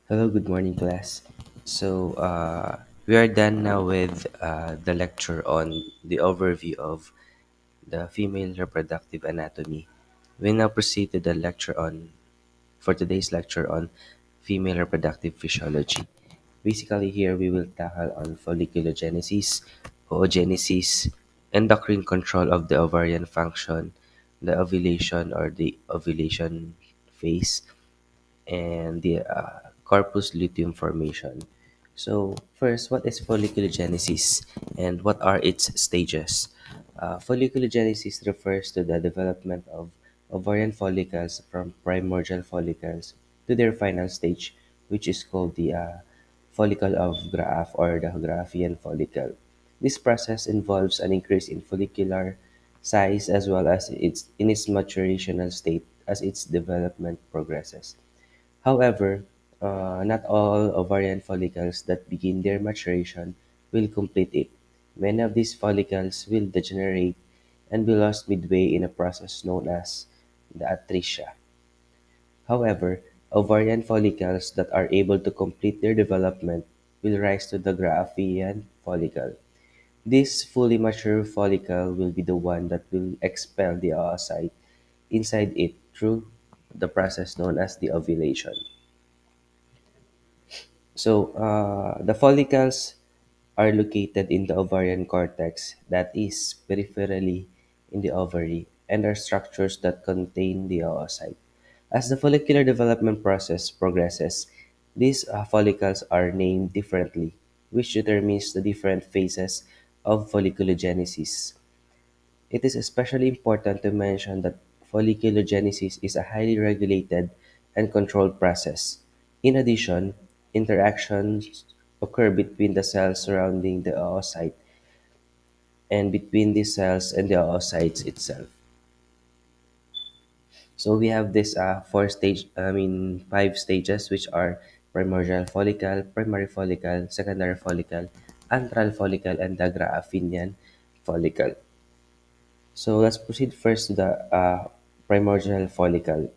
Hello, good morning, class. We are done now with the lecture on the overview of the female reproductive anatomy. We now proceed to the lecture on, for today's lecture on female reproductive physiology. Basically, here we will tackle on folliculogenesis, oogenesis, endocrine control of the ovarian function, the ovulation or the ovulation phase, and the corpus luteum formation. So, first, what is folliculogenesis and what are its stages? Folliculogenesis refers to the development of ovarian follicles from primordial follicles to their final stage, which is called the follicle of Graaf or the Graafian follicle. This process involves an increase in follicular size as well as its maturational state as its development progresses. However, not all ovarian follicles that begin their maturation will complete it. Many of these follicles will degenerate and be lost midway in a process known as the atresia. However, ovarian follicles that are able to complete their development will rise to the Graafian follicle. This fully mature follicle will be the one that will expel the oocyte inside it through the process known as the ovulation. The follicles are located in the ovarian cortex, that is, peripherally in the ovary, and are structures that contain the oocyte. As the follicular development process progresses, these follicles are named differently, which determines the different phases of folliculogenesis. It is especially important to mention that folliculogenesis is a highly regulated and controlled process. In addition, interactions occur between the cells surrounding the oocyte and between these cells and the oocytes itself. So we have this five stages, which are primordial follicle, primary follicle, secondary follicle, antral follicle, and the Graafian follicle. So let's proceed first to the primordial follicle.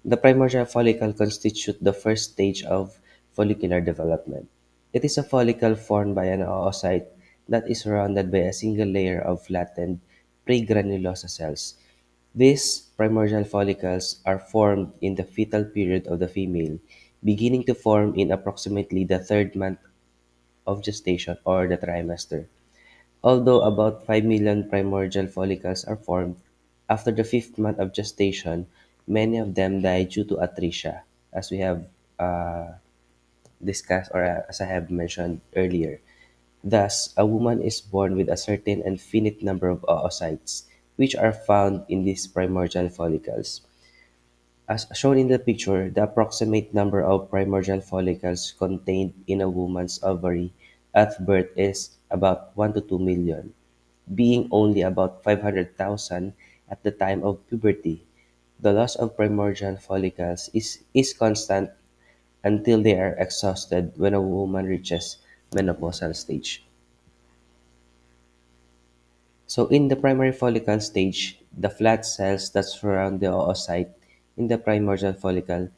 The primordial follicle constitutes the first stage of follicular development. It is a follicle formed by an oocyte that is surrounded by a single layer of flattened pregranulosa cells. These primordial follicles are formed in the fetal period of the female, beginning to form in approximately the third month of gestation or the trimester. Although about 5 million primordial follicles are formed after the fifth month of gestation, many of them die due to atresia, as we have uh, discussed or as I have mentioned earlier. Thus, a woman is born with a certain and finite number of oocytes, which are found in these primordial follicles. As shown in the picture, the approximate number of primordial follicles contained in a woman's ovary at birth is about 1 to 2 million, being only about 500,000 at the time of puberty. The loss of primordial follicles is constant until they are exhausted when a woman reaches menopausal stage. So in the primary follicle stage, the flat cells that surround the oocyte in the primordial follicle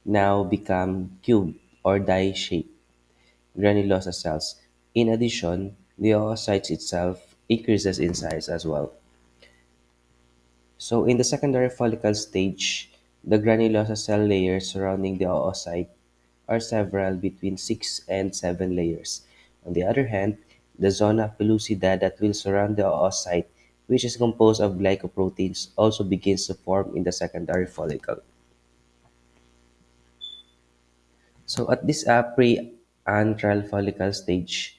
now become cube or die-shaped granulosa cells. In addition, the oocyte itself increases in size as well. So in the secondary follicle stage, the granulosa cell layers surrounding the oocyte are several between 6 and 7 layers. On the other hand, the zona pellucida that will surround the oocyte, which is composed of glycoproteins, also begins to form in the secondary follicle. So at this pre-antral follicle stage,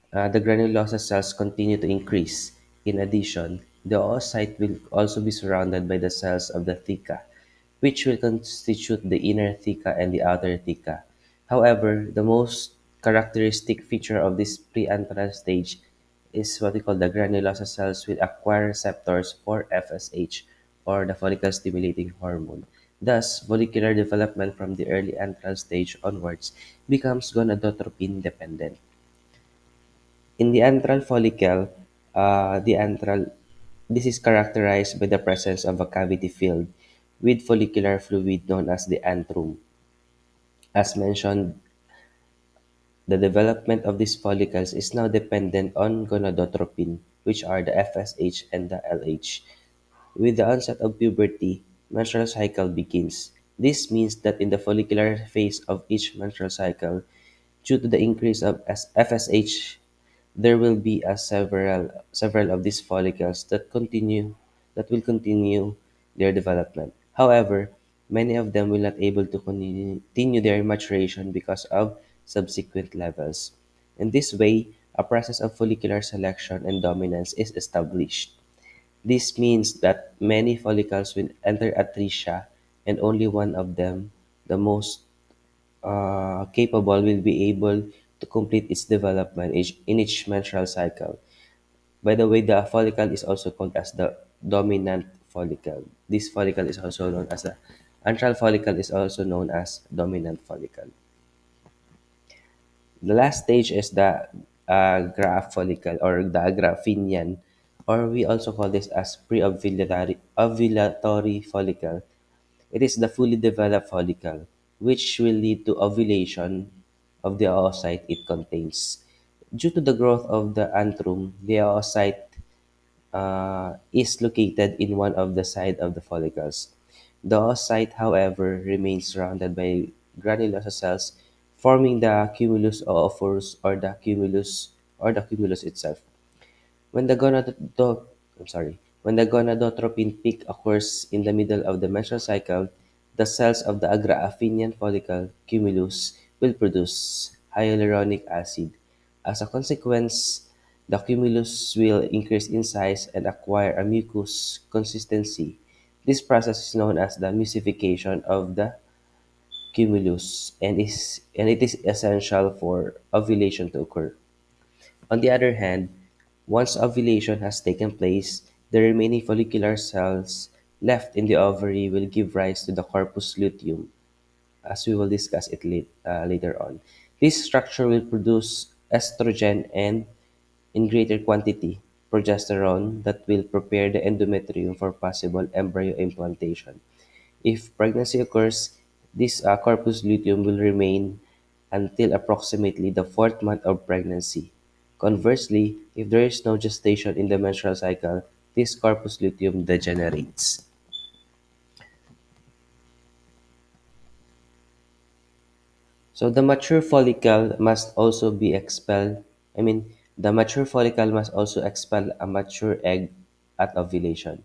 the granulosa cells continue to increase. In addition, the oocyte will also be surrounded by the cells of the theca, which will constitute the inner theca and the outer theca. However, the most characteristic feature of this preantral stage is what we call the granulosa cells will acquire receptors for FSH or the follicle stimulating hormone. Thus, follicular development from the early antral stage onwards becomes gonadotropin dependent. In the antral follicle, this is characterized by the presence of a cavity filled with follicular fluid known as the antrum. As mentioned, the development of these follicles is now dependent on gonadotropin, which are the FSH and the LH. With the onset of puberty, menstrual cycle begins. This means that in the follicular phase of each menstrual cycle, due to the increase of FSH, there will be a several of these follicles that will continue their development. However, many of them will not able to continue their maturation because of subsequent levels. In this way, a process of follicular selection and dominance is established. This means that many follicles will enter atresia, and only one of them, the most capable, will be able to complete its development in each menstrual cycle. By the way, the follicle is also called as the dominant follicle. This follicle is also known as the antral follicle is also known as dominant follicle. The last stage is the graph follicle or the graphinian, or we also call this as ovulatory follicle. It is the fully developed follicle, which will lead to ovulation of the oocyte it contains. Due to the growth of the antrum, the oocyte is located in one of the side of the follicles. The oocyte, however, remains surrounded by granulosa cells, forming the cumulus oophorus or the cumulus itself. When the when the gonadotropin peak occurs in the middle of the menstrual cycle, the cells of the agraaphinian follicle cumulus will produce hyaluronic acid. As a consequence, the cumulus will increase in size and acquire a mucus consistency. This process is known as the mucification of the cumulus and it is essential for ovulation to occur. On the other hand, once ovulation has taken place, the remaining follicular cells left in the ovary will give rise to the corpus luteum, as we will discuss it later on. This structure will produce estrogen and, in greater quantity, progesterone that will prepare the endometrium for possible embryo implantation. If pregnancy occurs, this corpus luteum will remain until approximately the fourth month of pregnancy. Conversely, if there is no gestation in the menstrual cycle, this corpus luteum degenerates. So the mature follicle must also be expelled. The mature follicle must also expel a mature egg at ovulation.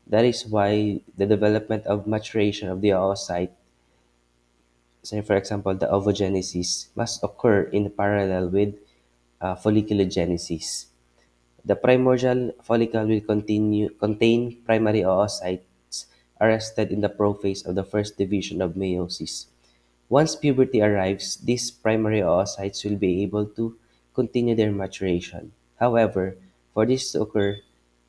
That is why the development of maturation of the oocyte, say for example the ovogenesis, must occur in parallel with folliculogenesis. The primordial follicle will contain primary oocytes arrested in the prophase of the first division of meiosis. Once puberty arrives, these primary oocytes will be able to continue their maturation. However, for this to occur,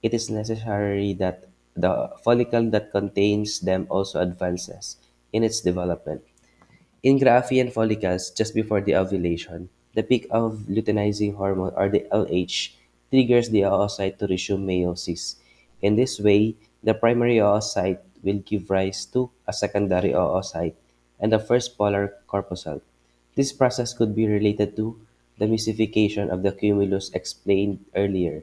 it is necessary that the follicle that contains them also advances in its development. In Graafian follicles, just before the ovulation, the peak of luteinizing hormone or the LH triggers the oocyte to resume meiosis. In this way, the primary oocyte will give rise to a secondary oocyte and the first polar corpuscle. This process could be related to the mucification of the cumulus explained earlier,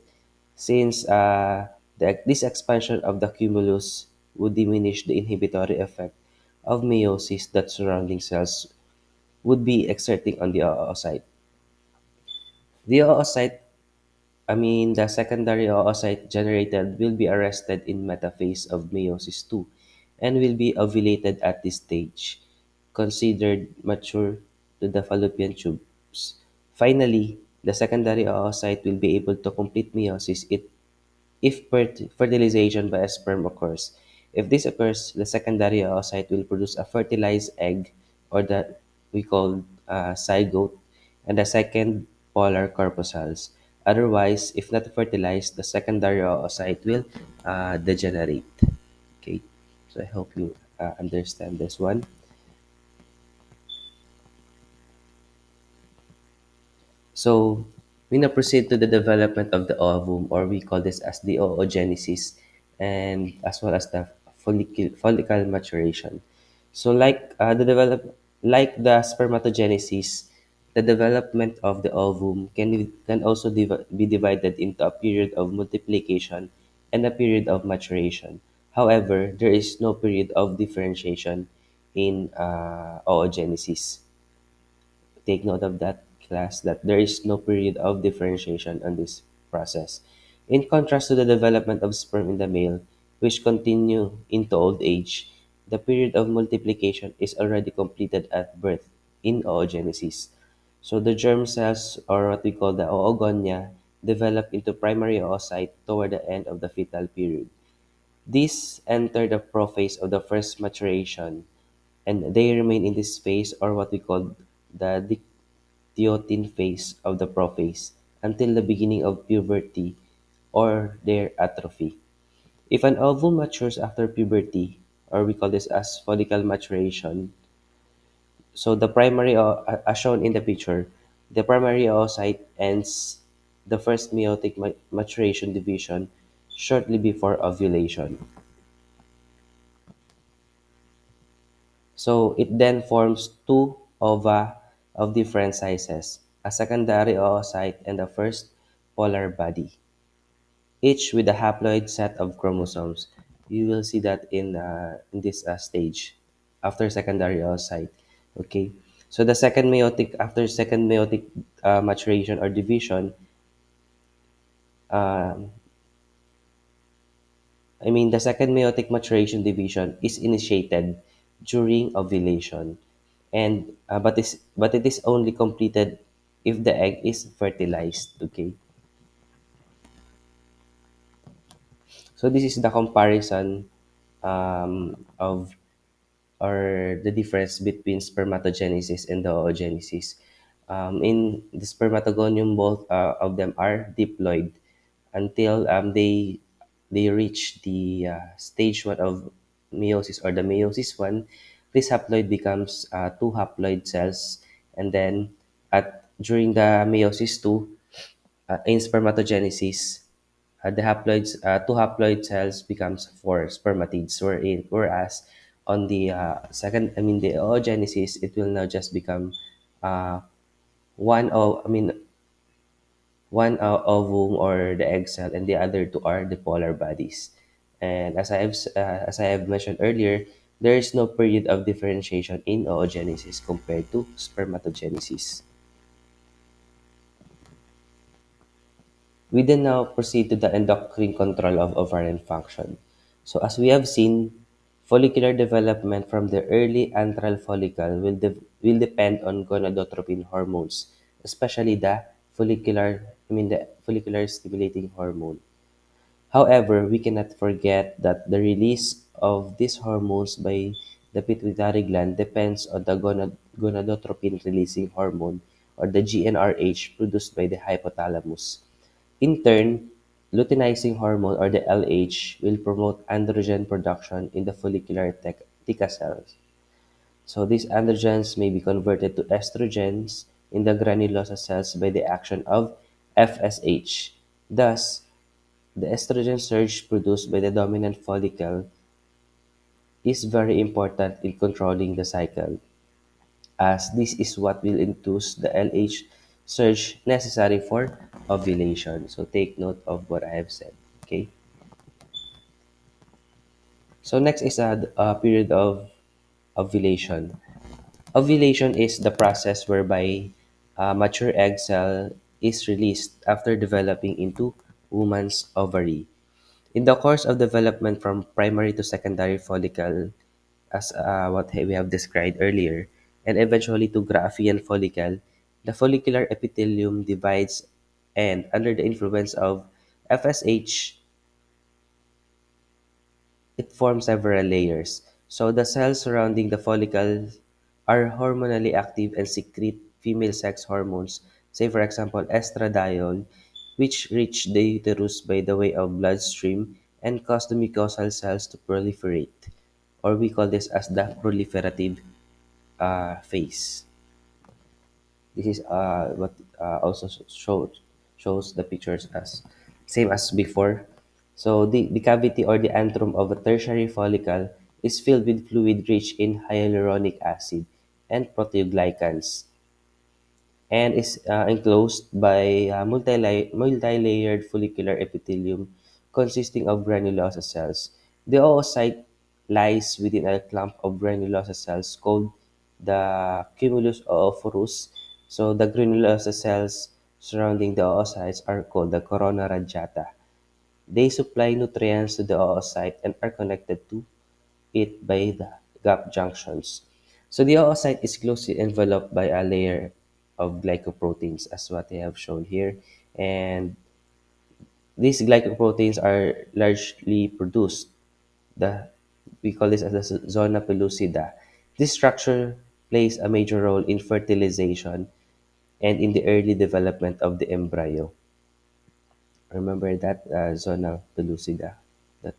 since this expansion of the cumulus would diminish the inhibitory effect of meiosis that surrounding cells would be exerting on the oocyte. The oocyte, the secondary oocyte generated will be arrested in metaphase of meiosis 2 and will be ovulated at this stage, considered mature to the fallopian tubes. Finally, the secondary oocyte will be able to complete meiosis if fertilization by a sperm occurs. If this occurs, the secondary oocyte will produce a fertilized egg, or that we call zygote, and the second polar corpuscles. Otherwise, if not fertilized, the secondary oocyte will degenerate. Okay, so I hope you understand this one. So we now proceed to the development of the ovum, or we call this as the oogenesis, and as well as the follicle maturation. So, like the develop Like the spermatogenesis, the development of the ovum can also be divided into a period of multiplication and a period of maturation. However, there is no period of differentiation in oogenesis. Take note of that, class, that there is no period of differentiation on this process. In contrast to the development of sperm in the male, which continue into old age, the period of multiplication is already completed at birth in oogenesis. So the germ cells, or what we call the oogonia, develop into primary oocyte toward the end of the fetal period. These enter the prophase of the first maturation, and they remain in this phase, or what we call the teotine phase of the prophase, until the beginning of puberty or their atrophy. If an ovum matures after puberty, or we call this as follicle maturation, so the as shown in the picture, the primary oocyte ends the first meiotic maturation division shortly before ovulation. So it then forms two ova of different sizes, a secondary oocyte and a first polar body, each with a haploid set of chromosomes. You will see that in this stage after secondary oocyte. Okay, so the second meiotic after second meiotic maturation or division, um, the second meiotic maturation division is initiated during ovulation, and but it is only completed if the egg is fertilized. Okay, so this is the comparison of or the difference between spermatogenesis and the oogenesis. In the spermatogonium, both of them are diploid until they reach the stage one of meiosis, or the meiosis one. This haploid becomes two haploid cells, and then at during the meiosis two, in spermatogenesis, two haploid cells becomes four spermatids. Whereas on the the oogenesis, it will now just become uh, one o I mean one ovum, or the egg cell, and the other two are the polar bodies. And as I have mentioned earlier, there is no period of differentiation in oogenesis compared to spermatogenesis. We then now proceed to the endocrine control of ovarian function. So as we have seen, follicular development from the early antral follicle will depend on gonadotropin hormones, especially the follicular stimulating hormone. However, we cannot forget that the release of these hormones by the pituitary gland depends on the gonadotropin releasing hormone, or the GnRH, produced by the hypothalamus. In turn, luteinizing hormone, or the LH, will promote androgen production in the follicular theca cells. So these androgens may be converted to estrogens in the granulosa cells by the action of FSH. Thus, the estrogen surge produced by the dominant follicle is very important in controlling the cycle, as this is what will induce the LH surge necessary for ovulation. So take note of what I have said. Okay. So next is a period of ovulation. Ovulation is the process whereby a mature egg cell is released after developing into woman's ovary. In the course of development from primary to secondary follicle, as what we have described earlier, and eventually to Graafian follicle, the follicular epithelium divides, and under the influence of FSH, it forms several layers. So the cells surrounding the follicle are hormonally active and secrete female sex hormones, say for example estradiol, which reach the uterus by the way of bloodstream and cause the mucosal cells to proliferate, or we call this as the proliferative phase. This is what also shows the pictures as same as before. So the cavity, or the antrum of a tertiary follicle, is filled with fluid rich in hyaluronic acid, and proteoglycans, and is enclosed by multi-layered follicular epithelium consisting of granulosa cells. The oocyte lies within a clump of granulosa cells called the cumulus oophorus. So the granulosa cells surrounding the oocytes are called the corona radiata. They supply nutrients to the oocyte and are connected to it by the gap junctions. So the oocyte is closely enveloped by a layer of glycoproteins, as what I have shown here. And these glycoproteins are largely produced. The We call this as the zona pellucida. This structure plays a major role in fertilization and in the early development of the embryo. Remember that zona pellucida that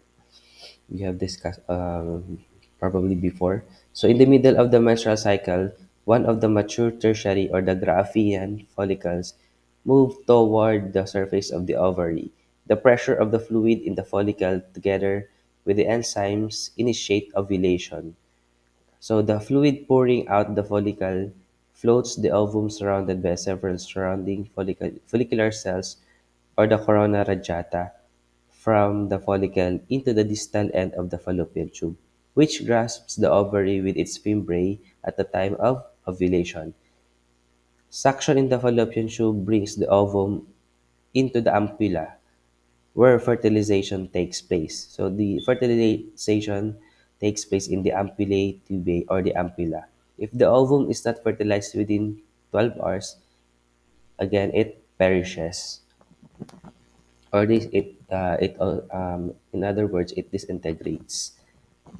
we have discussed probably before. So, in the middle of the menstrual cycle, one of the mature tertiary or the Graafian follicles move toward the surface of the ovary. The pressure of the fluid in the follicle, together with the enzymes, initiate ovulation. So, the fluid pouring out the follicle floats the ovum surrounded by several surrounding follicular cells or the corona radiata from the follicle into the distal end of the fallopian tube, which grasps the ovary with its fimbriae at the time of ovulation. Suction in the fallopian tube brings the ovum into the ampulla, where fertilization takes place. So the fertilization takes place in the ampullae tubae or the ampulla. If the ovum is not fertilized within 12 hours, again it perishes. Or this it in other words it disintegrates.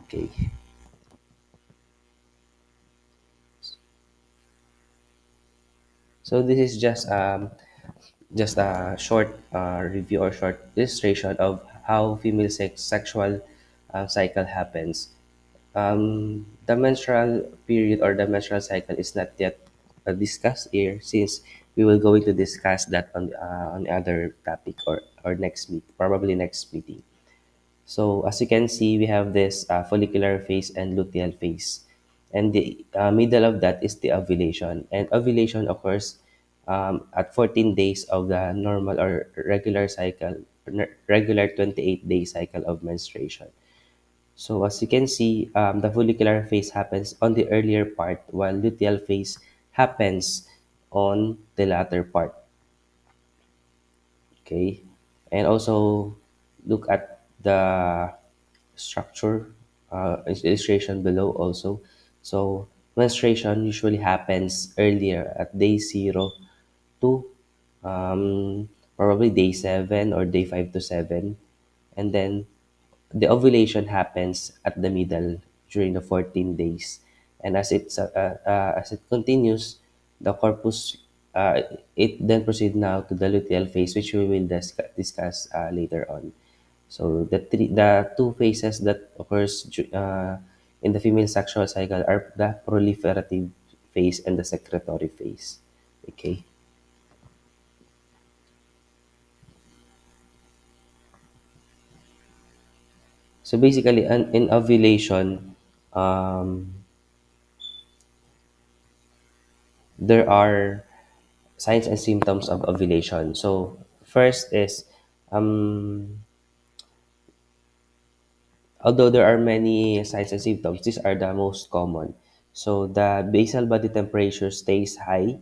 Okay, so this is just a short review or short illustration of how female sexual cycle happens. The menstrual period or the menstrual cycle is not yet discussed here, since we will going to discuss that on the other topic, or next meet, probably next meeting. So as you can see, we have this follicular phase and luteal phase. And the middle of that is the ovulation. And ovulation occurs at 14 days of the normal or regular cycle, regular 28-day cycle of menstruation. So as you can see, the follicular phase happens on the earlier part, while luteal phase happens on the latter part. Okay, and also look at the structure illustration below also. So menstruation usually happens earlier at day 0 to probably day 7 or day 5 to 7, and then the ovulation happens at the middle during the 14 days. And as it continues, the corpus it then proceeds now to the luteal phase, which we will discuss later on. So the two phases that occurs in the female sexual cycle are the proliferative phase and the secretory phase. Okay. So basically, in ovulation, um, there are signs and symptoms of ovulation. So first is, um, although there are many signs and symptoms, these are the most common. So the basal body temperature stays high,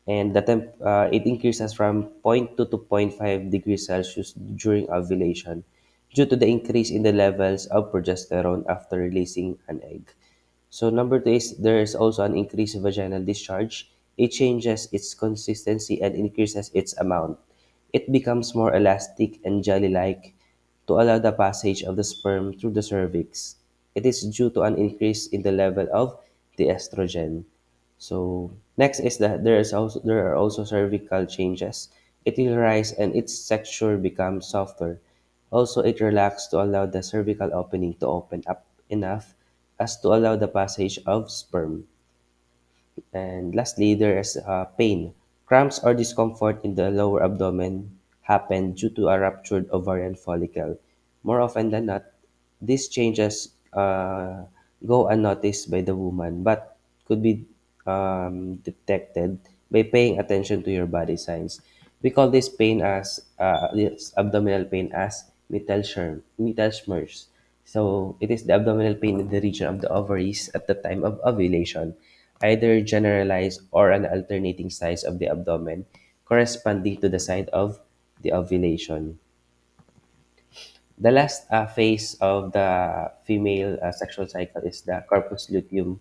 and it increases from zero point 0.2 to zero point 0.5 degrees Celsius during ovulation due to the increase in the levels of progesterone after releasing an egg. So number two is there is also an increased vaginal discharge. It changes its consistency and increases its amount. It becomes more elastic and jelly-like to allow the passage of the sperm through the cervix. It is due to an increase in the level of the estrogen. So next is that there are also cervical changes. It will rise and its texture becomes softer. Also, it relaxes to allow the cervical opening to open up enough as to allow the passage of sperm. And lastly, there is pain. Cramps or discomfort in the lower abdomen happen due to a ruptured ovarian follicle. More often than not, these changes go unnoticed by the woman, but could be detected by paying attention to your body signs. We call this pain as this abdominal pain as Mittelschmerz. So it is the abdominal pain in the region of the ovaries at the time of ovulation, either generalized or an alternating size of the abdomen corresponding to the site of the ovulation. The last phase of the female sexual cycle is the corpus luteum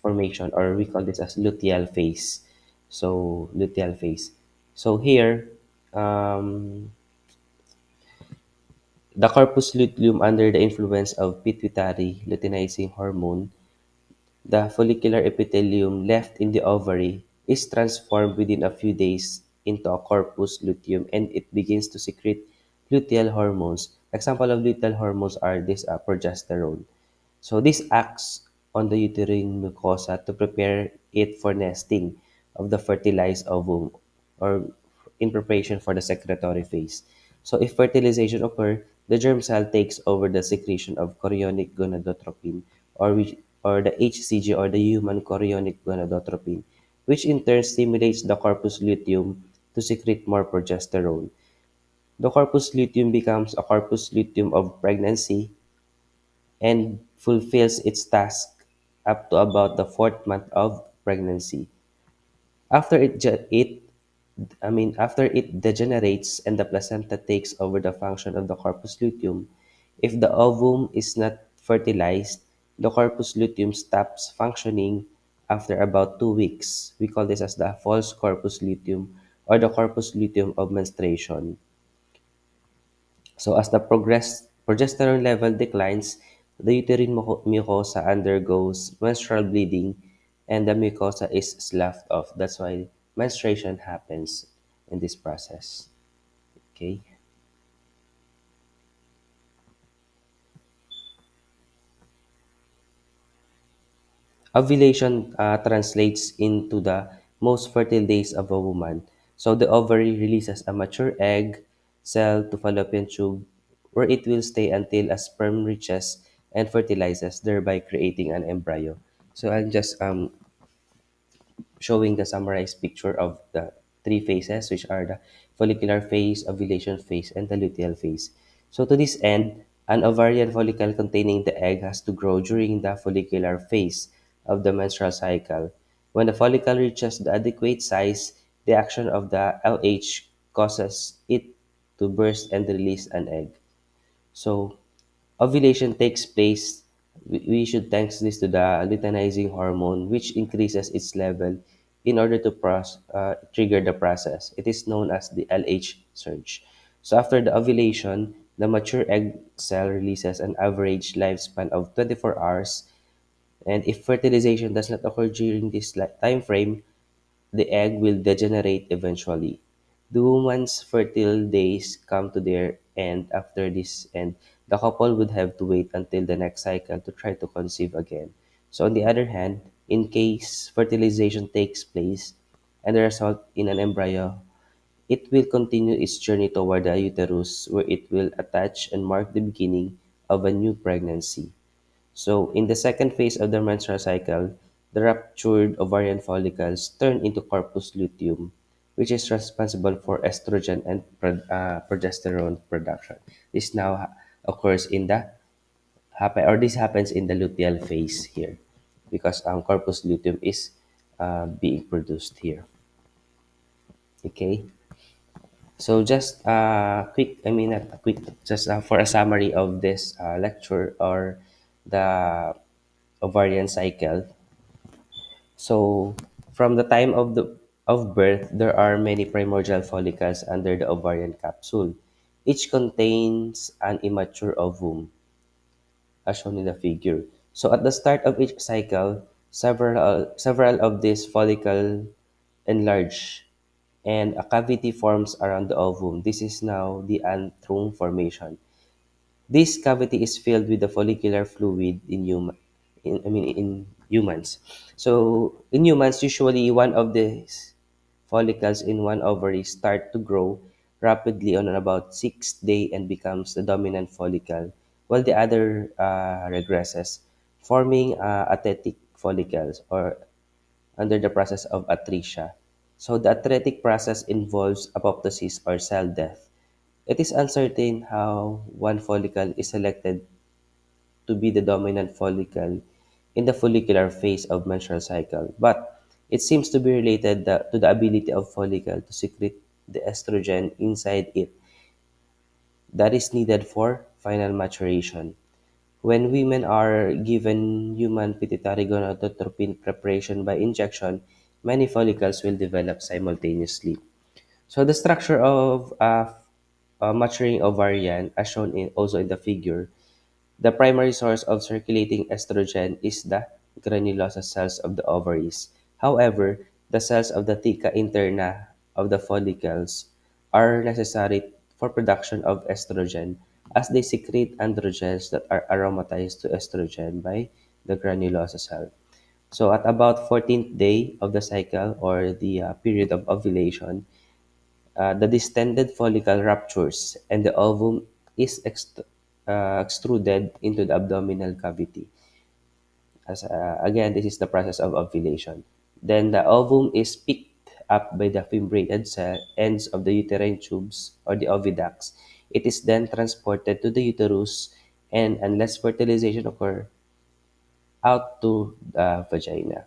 formation, or we call this as luteal phase. So luteal phase. So here, um, the corpus luteum under the influence of pituitary luteinizing hormone, the follicular epithelium left in the ovary is transformed within a few days into a corpus luteum, and it begins to secrete luteal hormones. Example of luteal hormones are this progesterone. So this acts on the uterine mucosa to prepare it for nesting of the fertilized ovum, or in preparation for the secretory phase. So if fertilization occurs, the germ cell takes over the secretion of chorionic gonadotropin, or the HCG, or the human chorionic gonadotropin, which in turn stimulates the corpus luteum to secrete more progesterone. The corpus luteum becomes a corpus luteum of pregnancy and fulfills its task up to about the fourth month of pregnancy. After after it degenerates and the placenta takes over the function of the corpus luteum, if the ovum is not fertilized, the corpus luteum stops functioning after about 2 weeks. We call this as the false corpus luteum, or the corpus luteum of menstruation. So as the progesterone level declines, the uterine mucosa undergoes menstrual bleeding, and the mucosa is sloughed off. That's why menstruation happens in this process. Okay. Ovulation translates into the most fertile days of a woman. So the ovary releases a mature egg cell to fallopian tube, where it will stay until a sperm reaches and fertilizes, thereby creating an embryo. So I'm just showing the summarized picture of the three phases, which are the follicular phase, ovulation phase, and the luteal phase. So to this end, an ovarian follicle containing the egg has to grow during the follicular phase of the menstrual cycle. When the follicle reaches the adequate size, the action of the LH causes it to burst and release an egg. So ovulation takes place. We should thanks this to the luteinizing hormone, which increases its level in order to trigger the process. It is known as the LH surge. So after the ovulation, the mature egg cell releases an average lifespan of 24 hours, and if fertilization does not occur during this time frame, the egg will degenerate eventually. The woman's fertile days come to their end after this, and the couple would have to wait until the next cycle to try to conceive again. So, on the other hand, in case fertilization takes place and the result in an embryo, it will continue its journey toward the uterus, where it will attach and mark the beginning of a new pregnancy. So, in the second phase of the menstrual cycle, the ruptured ovarian follicles turn into corpus luteum, which is responsible for estrogen and progesterone production. This now occurs in the this happens in the luteal phase here, because corpus luteum is being produced here. Okay. So just quick, not a quick, just for a summary of this lecture, or the ovarian cycle. So, from the time of birth, there are many primordial follicles under the ovarian capsule. Each contains an immature ovum, as shown in the figure. So, at the start of each cycle, several of these follicles enlarge, and a cavity forms around the ovum. This is now the antrum formation. This cavity is filled with the follicular fluid in humans. So in humans, usually one of the follicles in one ovary start to grow rapidly on about sixth day and becomes the dominant follicle, while the other regresses, forming a athetic follicles or under the process of atresia. So the atretic process involves apoptosis or cell death. It is uncertain how one follicle is selected to be the dominant follicle in the follicular phase of menstrual cycle, but it seems to be related to the ability of follicle to secrete the estrogen inside it that is needed for final maturation. When women are given human pituitary gonadotropin preparation by injection, many follicles will develop simultaneously. So the structure of a maturing ovarian, as shown also in the figure, the primary source of circulating estrogen is the granulosa cells of the ovaries. However, the cells of the theca interna of the follicles are necessary for production of estrogen as they secrete androgens that are aromatized to estrogen by the granulosa cell. So at about 14th day of the cycle or the period of ovulation, the distended follicle ruptures and the ovum is extruded into the abdominal cavity. Again, this is the process of ovulation. Then the ovum is picked up by the fimbriated ends of the uterine tubes or the oviducts. It is then transported to the uterus, and unless fertilization occurs, out to the vagina.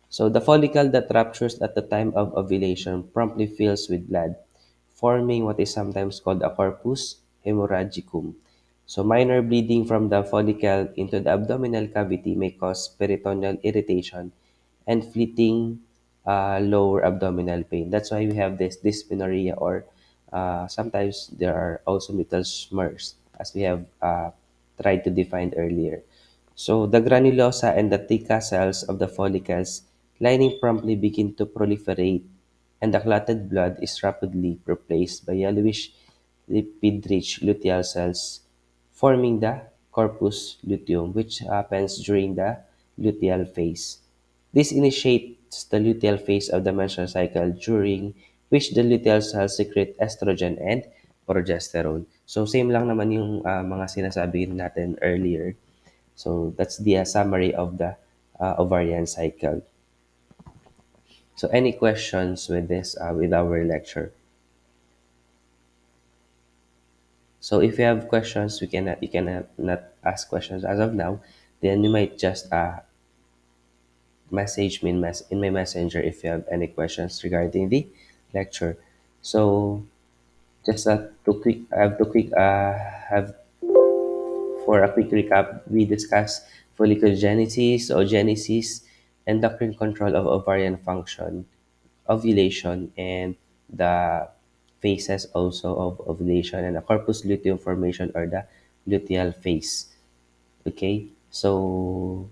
So the follicle that ruptures at the time of ovulation promptly fills with blood, forming what is sometimes called a corpus hemorrhagicum. So minor bleeding from the follicle into the abdominal cavity may cause peritoneal irritation and fleeting lower abdominal pain. That's why we have this dysmenorrhea, or sometimes there are also metal smears, as we have tried to define earlier. So the granulosa and the theca cells of the follicles lining promptly begin to proliferate, and the clotted blood is rapidly replaced by yellowish lipid-rich luteal cells, forming the corpus luteum, which happens during the luteal phase. This initiates the luteal phase of the menstrual cycle, during which the luteal cells secrete estrogen and progesterone. So same lang naman yung mga sinasabi natin earlier. So that's the summary of the ovarian cycle. So any questions with this, with our lecture? So if you have questions, you cannot not ask questions as of now. Then you might just message me in my messenger if you have any questions regarding the lecture. So just have for a quick recap, we discussed follicogenesis, oogenesis, endocrine control of ovarian function, ovulation, and the phases also of ovulation, and the corpus luteum formation or the luteal phase. Okay, so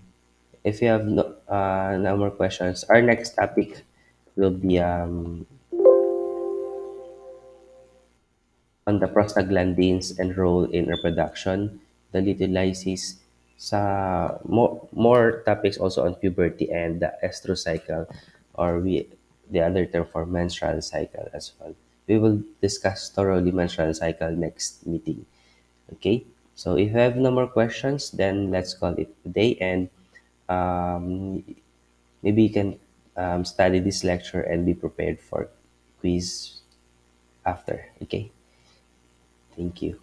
if you have no more questions, our next topic will be on the prostaglandins and role in reproduction, the lipolysis, more topics also on puberty and the estrocycle, or the other term for menstrual cycle as well. We will discuss thoroughly menstrual cycle next meeting. Okay, so if you have no more questions, then let's call it a day, and um, maybe you can study this lecture and be prepared for quiz after. Okay, thank you.